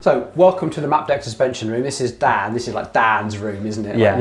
So, welcome to the map deck suspension room. This is Dan. This is like Dan's room, isn't it? Yeah.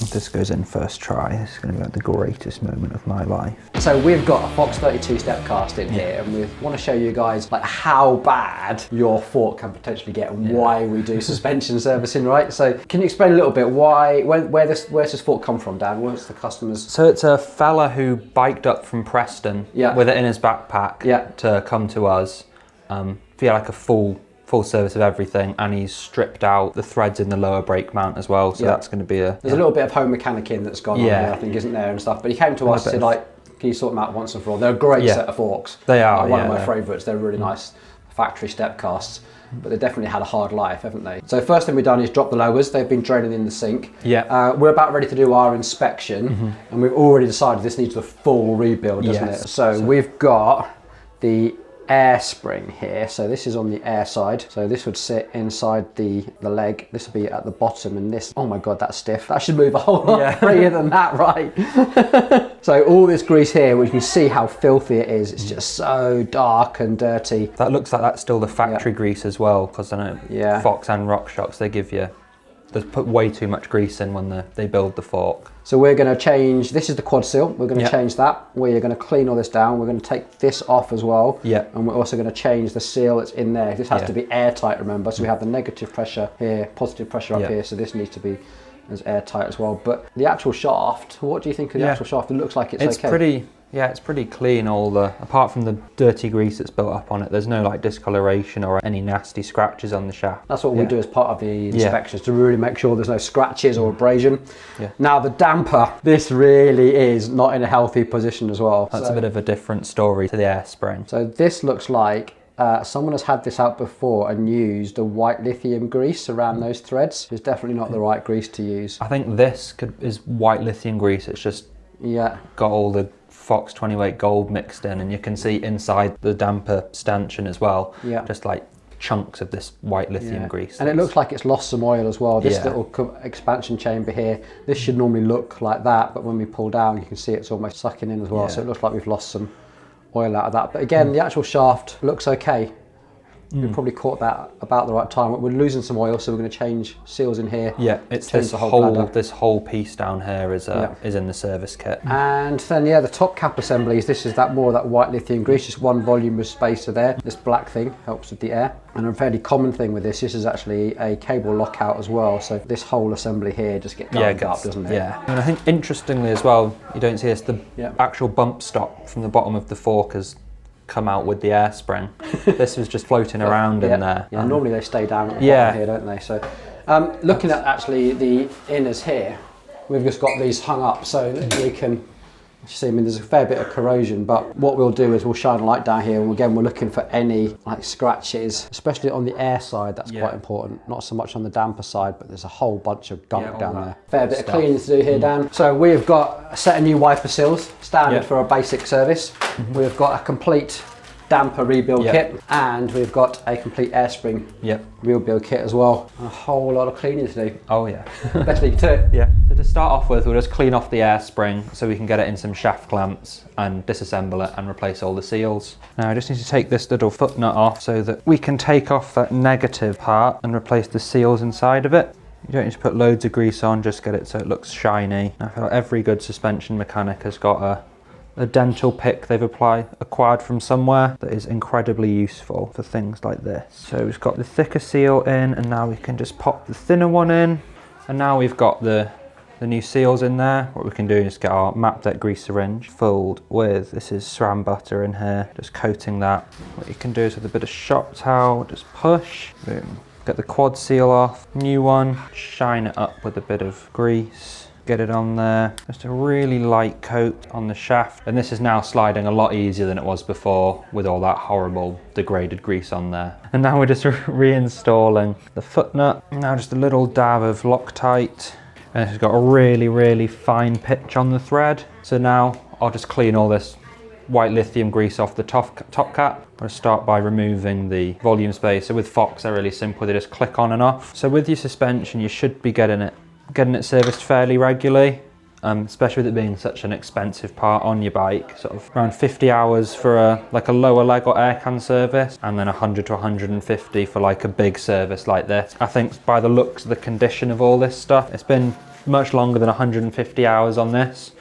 If this goes in first try, this is going to be like the greatest moment of my life. So we've got a Fox 32 step cast in here, and we want to show you guys like how bad your fork can potentially get and why we do suspension servicing, right? So can you explain a little bit where's this fork come from, Dan? Where's the customers? So it's a fella who biked up from Preston with it in his backpack to come to us for like a full service of everything, and he's stripped out the threads in the lower brake mount as well, so that's going to be There's a little bit of home mechanicking that's gone on there, I think, isn't there, and stuff, but he came to us and said, like, can you sort them out once and for all? They're a great set of forks. They are, one of my favourites. They're really nice factory step casts, but they definitely had a hard life, haven't they? So first thing we've done is drop the lowers. They've been draining in the sink. We're about ready to do our inspection, and we've already decided this needs a full rebuild, doesn't it? So we've got the air spring here, so this is on the air side, so this would sit inside the leg, this would be at the bottom, and this, oh my god, that's stiff. That should move a whole lot freer than that, right? So all this grease here, we can see how filthy it is. It's just so dark and dirty. That looks like that's still the factory grease as well, because I know Fox and RockShox, they put way too much grease in when they build the fork. So we're going to change, this is the quad seal, we're going to change that. We're going to clean all this down, we're going to take this off as well. And we're also going to change the seal that's in there. This has to be airtight, remember, so we have the negative pressure here, positive pressure up here, so this needs to be as airtight as well. But the actual shaft, what do you think of the actual shaft? It looks like it's okay. It's pretty clean, apart from the dirty grease that's built up on it. There's no like discoloration or any nasty scratches on the shaft. That's what we do as part of the inspections, to really make sure there's no scratches or abrasion. Now the damper, this really is not in a healthy position as well. That's a bit of a different story to the air spring. So this looks like someone has had this out before and used a white lithium grease around those threads. It's definitely not the right grease to use. I think this is white lithium grease. It's just got all the Fox 20-weight gold mixed in, and you can see inside the damper stanchion as well, just like chunks of this white lithium grease. And it looks like it's lost some oil as well. This little expansion chamber here, this should normally look like that, but when we pull down you can see it's almost sucking in as well, so it looks like we've lost some oil out of that. But again, the actual shaft looks okay. We probably caught that about the right time. We're losing some oil, so we're going to change seals in here. It's this whole piece down here is in the service kit. And then the top cap assemblies. This is more of that white lithium grease. Just one volume of spacer there. This black thing helps with the air. And a fairly common thing with this is actually a cable lockout as well. So this whole assembly here just gets gummed up, doesn't it? And I think interestingly as well, you don't see this, the actual bump stop from the bottom of the fork has come out with the air spring. This was just floating around in there. Normally they stay down at the bottom here, don't they? So looking at actually the inners here, we've just got these hung up so that we can see, I mean, there's a fair bit of corrosion, but what we'll do is we'll shine a light down here, and again we're looking for any like scratches, especially on the air side. That's quite important, not so much on the damper side, but there's a whole bunch of gunk down there. Fair bit of cleaning to do here, Dan. So we've got a set of new wiper seals, standard for a basic service. We've got a complete damper rebuild kit, and we've got a complete air spring rebuild kit as well. A whole lot of cleaning to do. Let's leave to it. So to start off with, we'll just clean off the air spring so we can get it in some shaft clamps and disassemble it and replace all the seals. Now I just need to take this little foot nut off so that we can take off that negative part and replace the seals inside of it. You don't need to put loads of grease on, just get it so it looks shiny. I feel like every good suspension mechanic has got a dental pick they've acquired from somewhere that is incredibly useful for things like this. So we've got the thicker seal in, and now we can just pop the thinner one in, and now we've got the new seals in there. What we can do is get our map deck grease syringe filled with, this is SRAM butter in here, just coating that. What you can do is with a bit of shop towel, just push, boom, get the quad seal off, new one, shine it up with a bit of grease. Get it on there, just a really light coat on the shaft, and this is now sliding a lot easier than it was before with all that horrible degraded grease on there. And now we're just reinstalling the foot nut. Now just a little dab of Loctite, and it's got a really fine pitch on the thread. So now I'll just clean all this white lithium grease off the top cap. I'm going to start by removing the volume spacer. With Fox they're really simple, they just click on and off. So with your suspension you should be getting it serviced fairly regularly. especially with it being such an expensive part on your bike. Sort of around 50 hours for a lower leg or air can service, and then 100 to 150 for like a big service like this. I think by the looks of the condition of all this stuff, it's been much longer than 150 hours on this,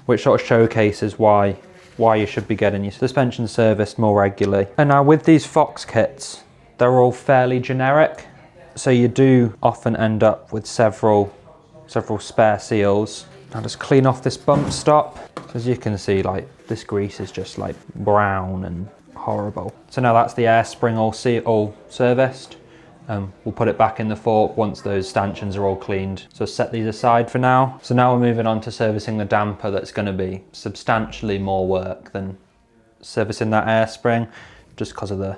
which sort of showcases why you should be getting your suspension serviced more regularly. And now with these Fox kits, they're all fairly generic, so you do often end up with several spare seals. I'll just clean off this bump stop. As you can see, like, this grease is just like brown and horrible. So now that's the air spring all serviced. We'll put it back in the fork once those stanchions are all cleaned. So set these aside for now. So now we're moving on to servicing the damper. That's going to be substantially more work than servicing that air spring, just because of the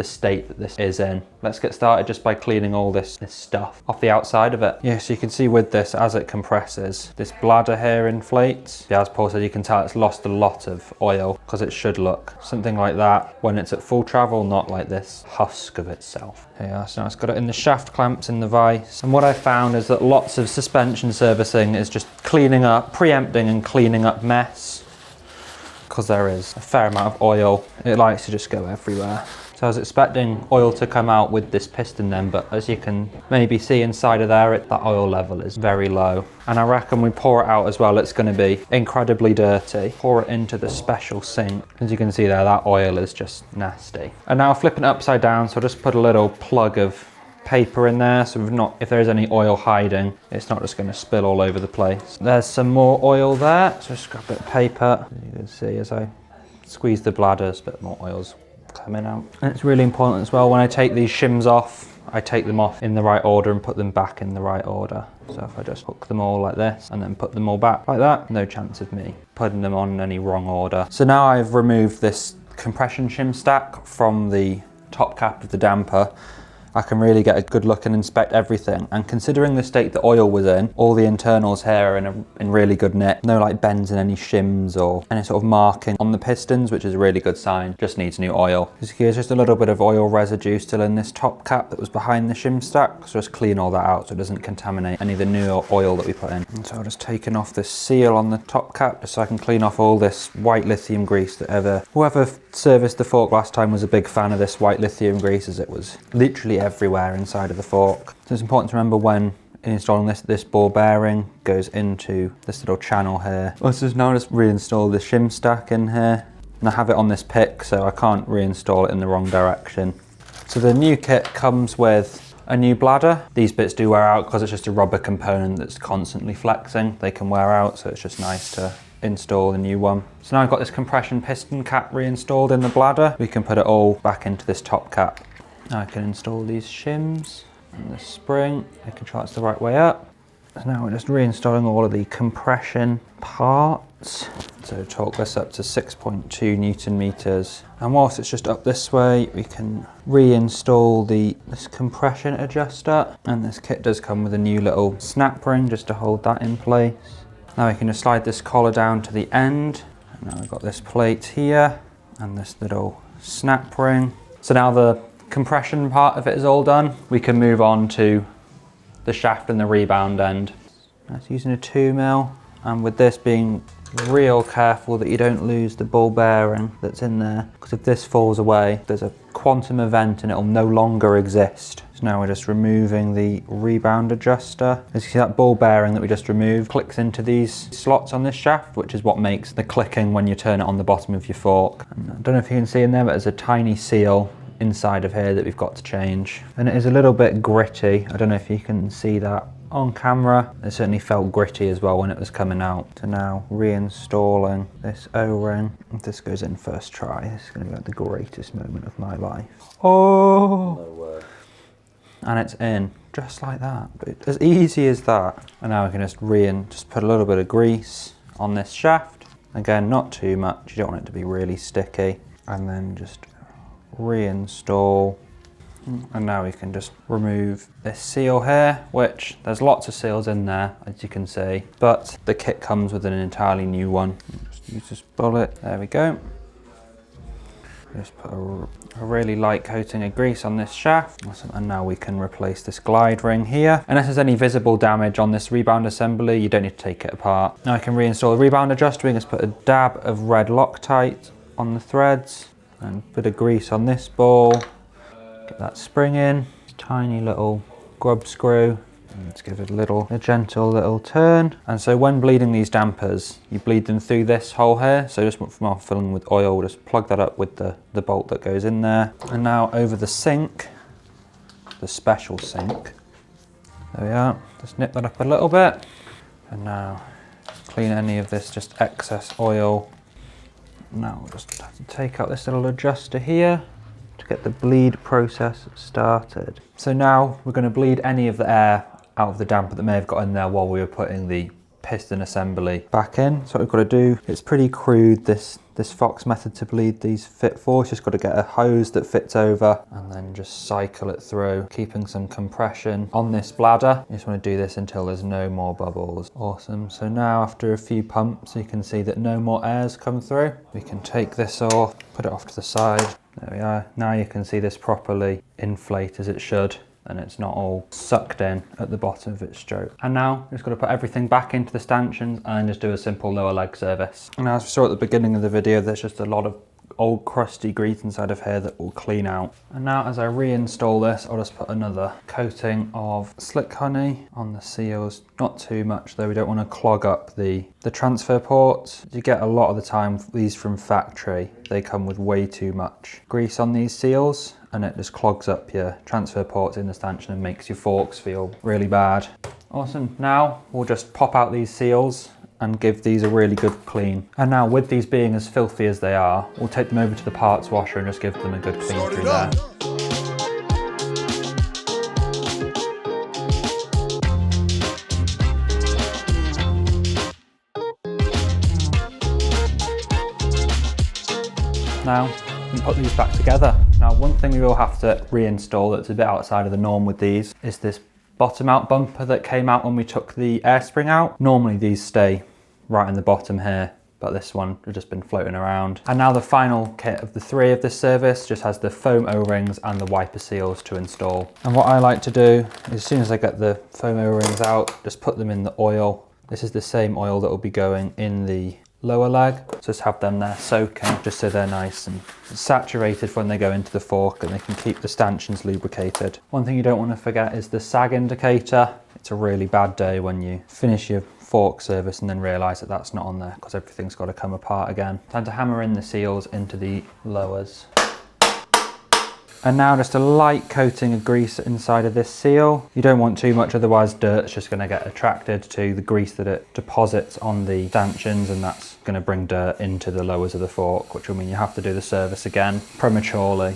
state that this is in. Let's get started just by cleaning all this stuff off the outside of it. Yeah, so you can see with this, as it compresses, this bladder here inflates. Yeah, as Paul said, you can tell it's lost a lot of oil, because it should look something like that when it's at full travel, not like this husk of itself. Yeah, so now it's got it in the shaft clamps in the vise. And what I found is that lots of suspension servicing is just cleaning up, preempting and cleaning up mess, because there is a fair amount of oil. It likes to just go everywhere. So I was expecting oil to come out with this piston then, but as you can maybe see inside of there, that oil level is very low. And I reckon we pour it out as well, it's going to be incredibly dirty. Pour it into the special sink. As you can see there, that oil is just nasty. And now flipping it upside down, so I'll just put a little plug of paper in there, so if there is any oil hiding, it's not just going to spill all over the place. There's some more oil there, so just grab a bit of paper. As you can see, as I squeeze the bladders, a bit more oil's coming out. And it's really important as well, when I take these shims off, I take them off in the right order and put them back in the right order. So if I just hook them all like this and then put them all back like that, no chance of me putting them on in any wrong order. So now I've removed this compression shim stack from the top cap of the damper. I can really get a good look and inspect everything. And considering the state the oil was in, all the internals here are in really good nick. No like bends in any shims or any sort of marking on the pistons, which is a really good sign. Just needs new oil. As you can see, there's just a little bit of oil residue still in this top cap that was behind the shim stack. So just clean all that out so it doesn't contaminate any of the new oil that we put in. And so I've just taken off this seal on the top cap just so I can clean off all this white lithium grease that whoever serviced the fork last time was a big fan of this white lithium grease, as it was literally everywhere inside of the fork. So it's important to remember when installing this ball bearing goes into this little channel here. Also, now just reinstall the shim stack in here, and I have it on this pick so I can't reinstall it in the wrong direction. So the new kit comes with a new bladder. These bits do wear out because it's just a rubber component that's constantly flexing. They can wear out, so it's just nice to install a new one. So now I've got this compression piston cap reinstalled in the bladder. We can put it all back into this top cap. Now I can install these shims and the spring, making sure it's the right way up. So now we're just reinstalling all of the compression parts. So torque this up to 6.2 Newton meters. And whilst it's just up this way, we can reinstall this compression adjuster. And this kit does come with a new little snap ring just to hold that in place. Now we can just slide this collar down to the end. And now we've got this plate here and this little snap ring. So now the compression part of it is all done. We can move on to the shaft and the rebound end. That's using a 2mm, and with this being real careful that you don't lose the ball bearing that's in there, because if this falls away, there's a quantum event and it'll no longer exist. So now we're just removing the rebound adjuster. As you see, that ball bearing that we just removed clicks into these slots on this shaft, which is what makes the clicking when you turn it on the bottom of your fork. And I don't know if you can see in there, but there's a tiny seal inside of here that we've got to change. And it is a little bit gritty. I don't know if you can see that on camera. It certainly felt gritty as well when it was coming out. So now reinstalling this O-ring. If this goes in first try, this is going to be like the greatest moment of my life. Oh! No way. And it's in, just like that. But as easy as that. And now we can just put a little bit of grease on this shaft. Again, not too much. You don't want it to be really sticky. And then just reinstall. And now we can just remove this seal here, which there's lots of seals in there, as you can see, but the kit comes with an entirely new one. Just use this bullet, there we go. Just put a really light coating of grease on this shaft. Awesome. And now we can replace this glide ring here. Unless there's any visible damage on this rebound assembly, you don't need to take it apart. Now I can reinstall the rebound adjuster. We can just put a dab of red Loctite on the threads and a bit of grease on this ball. Get that spring in. Tiny little grub screw. Let's give it a gentle little turn. And so when bleeding these dampers, you bleed them through this hole here. So just from our filling with oil, just plug that up with the bolt that goes in there. And now over the sink, the special sink. There we are. Just nip that up a little bit. And now clean any of this just excess oil. Now we'll just have to take out this little adjuster here to get the bleed process started. So now we're going to bleed any of the air out of the damper that may have got in there while we were putting the piston assembly back in. So what we've got to do, it's pretty crude, this Fox method to bleed these fit for. It's just got to get a hose that fits over and then just cycle it through, keeping some compression on this bladder. You just want to do this until there's no more bubbles. Awesome. So now after a few pumps, you can see that no more air's come through. We can take this off, put it off to the side. There we are. Now you can see this properly inflate as it should, and it's not all sucked in at the bottom of its stroke. And now we've just got to put everything back into the stanchions and just do a simple lower leg service. And as we saw at the beginning of the video, there's just a lot of old crusty grease inside of here that will clean out. And now as I reinstall this, I'll just put another coating of slick honey on the seals. Not too much though, we don't want to clog up the transfer ports. You get a lot of the time these from factory, they come with way too much grease on these seals and it just clogs up your transfer ports in the stanchion and makes your forks feel really bad. Awesome, now we'll just pop out these seals and give these a really good clean. And now with these being as filthy as they are, we'll take them over to the parts washer and just give them a good clean through there. Now we can put these back together. Now one thing we will have to reinstall that's a bit outside of the norm with these is this bottom out bumper that came out when we took the air spring out. Normally these stay right in the bottom here, but this one has just been floating around. And now the final kit of the three of this service just has the foam O-rings and the wiper seals to install. And what I like to do is as soon as I get the foam O-rings out, just put them in the oil. This is the same oil that will be going in the lower leg. So just have them there soaking just so they're nice and saturated when they go into the fork and they can keep the stanchions lubricated. One thing you don't want to forget is the sag indicator. It's a really bad day when you finish your fork service and then realise that that's not on there because everything's got to come apart again. Time to hammer in the seals into the lowers. And now just a light coating of grease inside of this seal. You don't want too much, otherwise dirt's just going to get attracted to the grease that it deposits on the stanchions, and that's going to bring dirt into the lowers of the fork, which will mean you have to do the service again prematurely.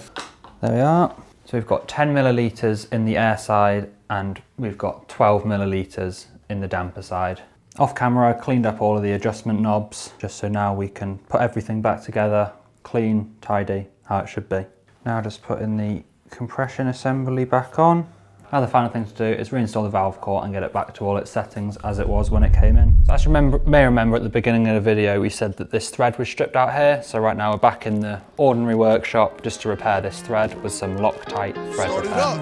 There we are. So we've got 10 millilitres in the air side and we've got 12 millilitres in the damper side. Off camera, I cleaned up all of the adjustment knobs just so now we can put everything back together, clean, tidy, how it should be. Now just put in the compression assembly back on. Now the final thing to do is reinstall the valve core and get it back to all its settings as it was when it came in. So as you may remember at the beginning of the video, we said that this thread was stripped out here. So right now we're back in the ordinary workshop just to repair this thread with some Loctite thread repair.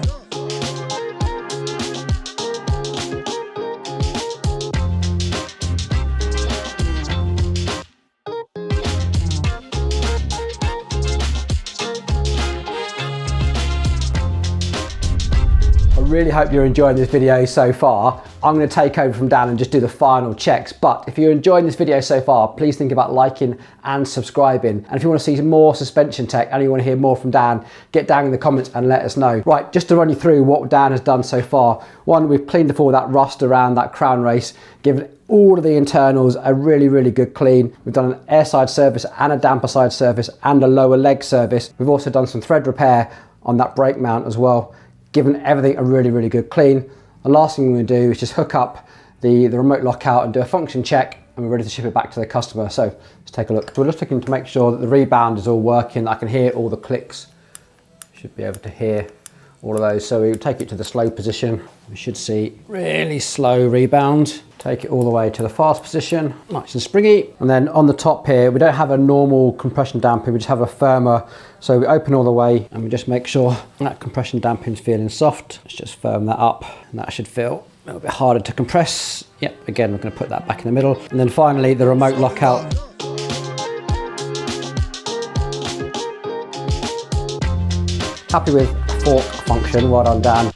Really hope you're enjoying this video so far. I'm going to take over from Dan and just do the final checks, but if you're enjoying this video so far, please think about liking and subscribing. And if you want to see more suspension tech and you want to hear more from Dan, get down in the comments and let us know. Right, just to run you through what Dan has done so far. One, we've cleaned off all that rust around that crown race, given all of the internals a really, really good clean. We've done an airside service and a damper side service and a lower leg service. We've also done some thread repair on that brake mount as well, given everything a really, really good clean. The last thing we're going to do is just hook up the remote lockout and do a function check, and we're ready to ship it back to the customer. So let's take a look. So we're just looking to make sure that the rebound is all working. I can hear all the clicks. Should be able to hear all of those. So we take it to the slow position. We should see really slow rebound. Take it all the way to the fast position, nice and springy. And then on the top here, we don't have a normal compression damping, we just have a firmer. So we open all the way and we just make sure that compression damping is feeling soft. Let's just firm that up and that should feel a little bit harder to compress. Yep, again, we're gonna put that back in the middle. And then finally, the remote lockout. Happy with fork function, well done Dan.